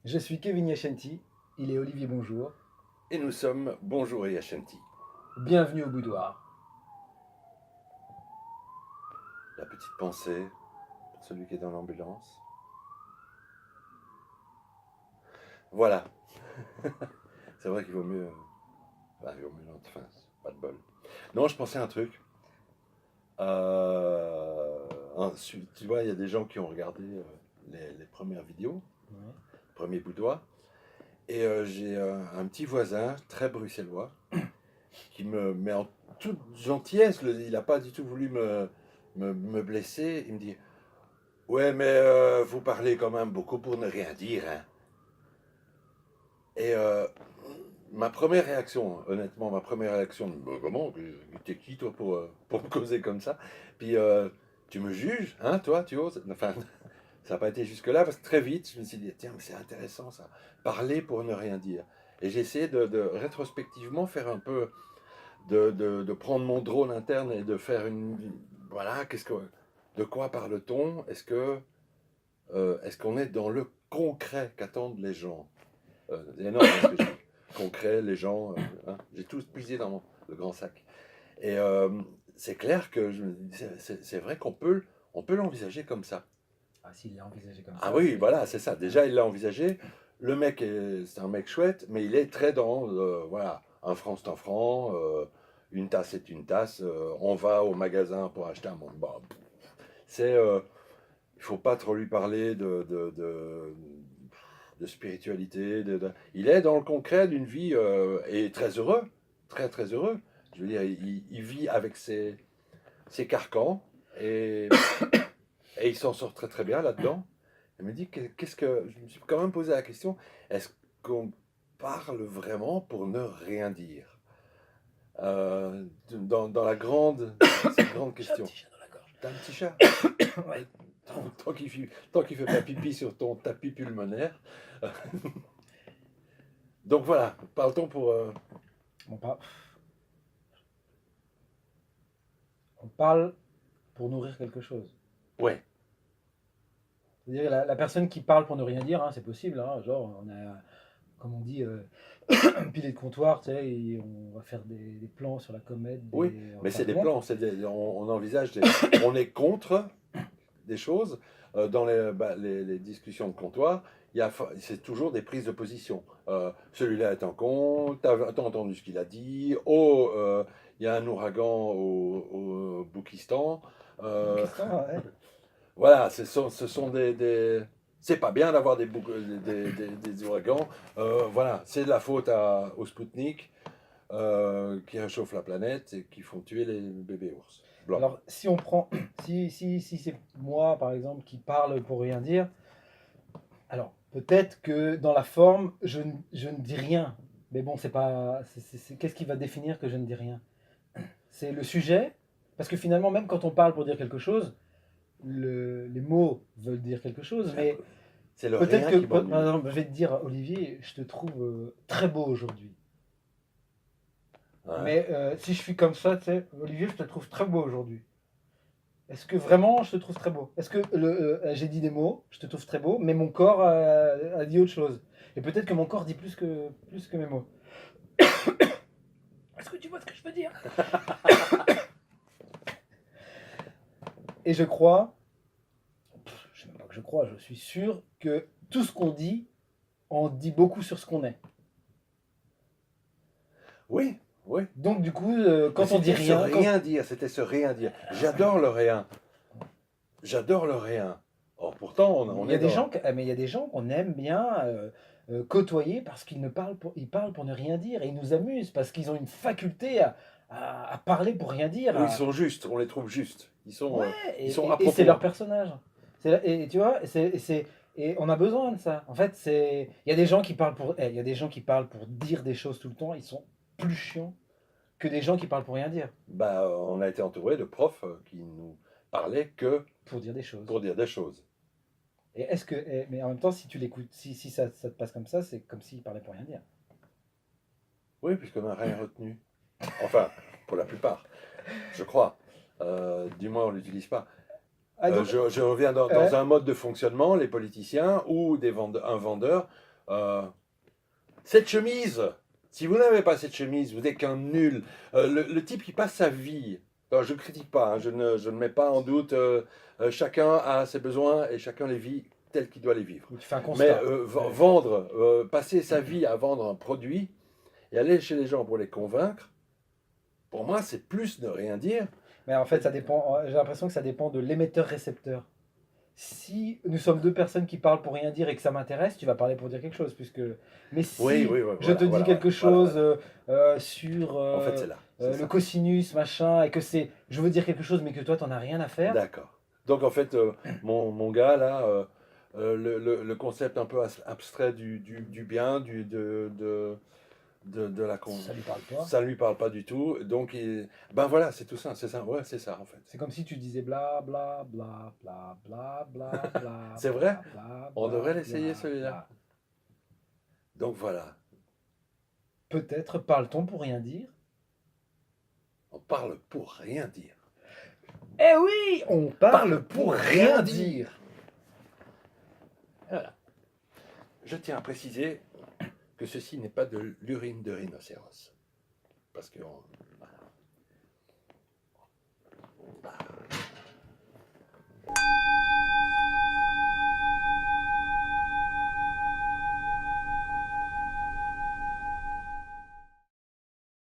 Je suis Kevin Yachanti, il est Olivier Bonjour. Et nous sommes Bonjour et Yachanti. Bienvenue au boudoir. La petite pensée pour celui qui est dans l'ambulance. Voilà. C'est vrai qu'il vaut mieux. Il vaut mieux enfin, pas de bol. Non, je pensais à un truc. Tu vois, il y a des gens qui ont regardé les premières vidéos, Ouais. premier boudoir. Et j'ai un petit voisin, très bruxellois, qui me met en toute gentillesse. Il n'a pas du tout voulu me blesser. Il me dit: Ouais, mais vous parlez quand même beaucoup pour ne rien dire, hein. Et ma première réaction, honnêtement, comment? T'es qui toi pour me causer comme ça? Puis tu me juges, hein, toi, tu oses? Enfin, ça n'a pas été jusque-là, parce que très vite, je me suis dit, tiens, mais c'est intéressant ça, parler pour ne rien dire. Et j'ai essayé de rétrospectivement faire un peu, de prendre mon drone interne et de faire voilà, de quoi parle-t-on? Est-ce qu'on est dans le concret qu'attendent les gens? C'est énorme ce que je dis. Concret, les gens, hein, j'ai tout puisé dans le grand sac. Et c'est clair que c'est vrai on peut l'envisager comme ça. Ah, s'il l'a envisagé comme Ah ça, oui, c'est. voilà, c'est ça. Déjà, il l'a envisagé. Le mec, c'est un mec chouette, mais il est très dans, voilà, un franc c'est un franc, une tasse c'est une tasse, on va au magasin pour acheter un monde. Bah, c'est, il faut pas trop lui parler de spiritualité. Il est dans le concret d'une vie et très heureux, très très heureux. Je veux dire, il vit avec ses carcans et, et il s'en sort très très bien là-dedans. Il me dit, qu'est-ce que. Je me suis quand même posé la question, est-ce qu'on parle vraiment pour ne rien dire? Dans cette grande J'ai un question. petit chat dans la gorge. T'as un petit chat? Ouais. Tant qu'il fait pas pipi sur ton tapis pulmonaire. Donc voilà, parle-t-on pour. On parle... on parle pour nourrir quelque chose. Ouais, C'est-à-dire la personne qui parle pour ne rien dire, hein, c'est possible. Hein, genre, on a, comme on dit, un pilier de comptoir, tu sais, et on va faire des plans sur la comète, oui, on va mais faire c'est des des montres. plans, on envisage, on est contre des choses. Dans les discussions de comptoir, c'est toujours des prises de position. Celui-là est un con, t'as entendu ce qu'il a dit, oh, il y a un ouragan au Boukistan. Question, ouais. Voilà, ce sont c'est pas bien d'avoir des ouragans. Voilà, c'est de la faute au Spoutnik qui réchauffe la planète et qui font tuer les bébés ours blancs. Alors, si on prend, si c'est moi, par exemple, qui parle pour rien dire, alors peut-être que dans la forme, je ne dis rien. Mais bon, c'est pas. Qu'est-ce qui va définir que je ne dis rien? C'est le sujet, parce que finalement, même quand on parle pour dire quelque chose, les mots veulent dire quelque chose, mais C'est le peut-être rien que, qui par m'ennuie. exemple, je vais te dire, Olivier, je te trouve très beau aujourd'hui. Ouais. Mais si je suis comme ça, tu sais, Olivier, je te trouve très beau aujourd'hui. Est-ce que vraiment je te trouve très beau? Est-ce que j'ai dit des mots, je te trouve très beau, mais mon corps a dit autre chose? Et peut-être que mon corps dit plus que mes mots. Est-ce que tu vois ce que je veux dire? Et je crois, je sais même pas que je crois, je suis sûr que tout ce qu'on dit, en dit beaucoup sur ce qu'on est. Oui, oui. Donc du coup, Mais quand on dit c'était ce rien, rien dire, c'était ce rien dire. J'adore le rien. J'adore le rien. Or, pourtant, on il y a est des dans. gens, mais il y a des gens qu'on aime bien côtoyer parce qu'ils ils parlent pour ne rien dire et ils nous amusent parce qu'ils ont une faculté à parler pour rien dire. Ils sont justes, on les trouve justes. Ouais, Ils sont à et c'est leur propos. personnage. Et tu vois, et on a besoin de ça. En fait, il y a des gens qui parlent il y a des gens qui parlent pour dire des choses tout le temps. Ils sont plus chiants que des gens qui parlent pour rien dire, Bah, on a été entouré de profs qui nous parlaient que pour dire des choses. pour dire des choses. Mais en même temps, si tu l'écoutes, si ça te passe comme ça, c'est comme s'ils parlaient pour rien dire. Oui, puisqu'on n'a rien retenu. Enfin, pour la plupart, je crois. Du moins, on ne l'utilise pas. Ah donc, Je reviens dans ouais, un mode de fonctionnement, les politiciens ou un vendeur. Cette chemise, si vous n'avez pas cette chemise, vous n'êtes qu'un nul. Le type qui passe sa vie, alors, je ne critique pas, hein, je ne mets pas en doute, chacun a ses besoins et chacun les vit tels qu'il doit les vivre. Tu fais un Mais constat. vendre, passer sa vie à vendre un produit et aller chez les gens pour les convaincre, pour moi, c'est plus ne rien dire. Mais en fait, ça dépend. J'ai l'impression que ça dépend de l'émetteur-récepteur. Si nous sommes deux personnes qui parlent pour rien dire et que ça m'intéresse, tu vas parler pour dire quelque chose, puisque. Mais si Oui, je te dis voilà, quelque voilà, chose voilà. sur En fait, c'est là. c'est le ça. cosinus, machin, et que c'est, je veux dire quelque chose, mais que toi, t'en as rien à faire. D'accord. Donc, en fait, mon gars, là, le concept un peu abstrait du bien, de la Ça lui parle pas. ça ne lui parle pas du tout. Donc, ben voilà, c'est tout ça. C'est ça, ouais, c'est ça, en fait. C'est comme si tu disais bla bla bla bla bla bla bla. C'est vrai? bla, bla, On bla, devrait l'essayer, bla, celui-là. bla. Donc, voilà. Peut-être parle-t-on pour rien dire. On parle pour rien dire. Eh oui, on parle pour rien dire. Voilà. Je tiens à préciser que ceci n'est pas de l'urine de rhinocéros. Parce que